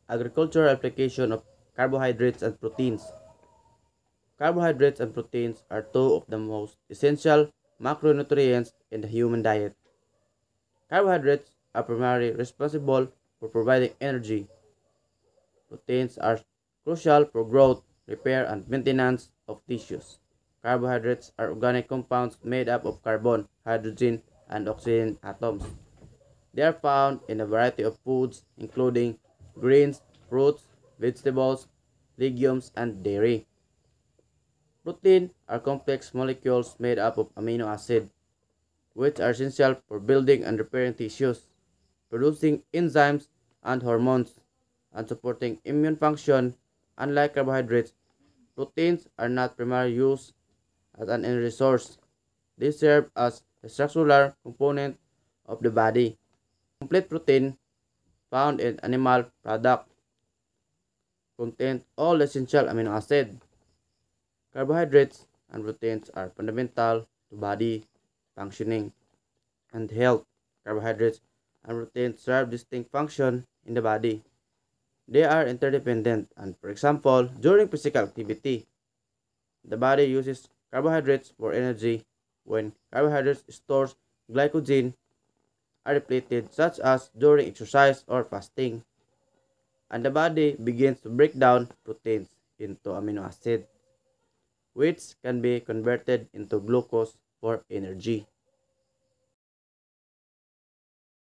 Agricultural application of carbohydrates and proteins. Carbohydrates and proteins are two of the most essential macronutrients in the human diet. Carbohydrates are primarily responsible for providing energy. Proteins are crucial for growth, repair, and maintenance of tissues. Carbohydrates are organic compounds made up of carbon, hydrogen, and oxygen atoms. They are found in a variety of foods, including grains, fruits, vegetables, legumes, and dairy. Protein are complex molecules made up of amino acids, which are essential for building and repairing tissues, producing enzymes and hormones, and supporting immune function. Unlike carbohydrates, proteins are not primarily used as an energy source. They serve as a structural component of the body. Complete protein, found in animal products, contains all essential amino acids. Carbohydrates and proteins are fundamental to body functioning and health. Carbohydrates and proteins serve distinct functions in the body. They are interdependent, and for example, during physical activity, the body uses carbohydrates for energy. When carbohydrates stores glycogen are depleted, such as during exercise or fasting, and the body begins to break down proteins into amino acids, which can be converted into glucose for energy.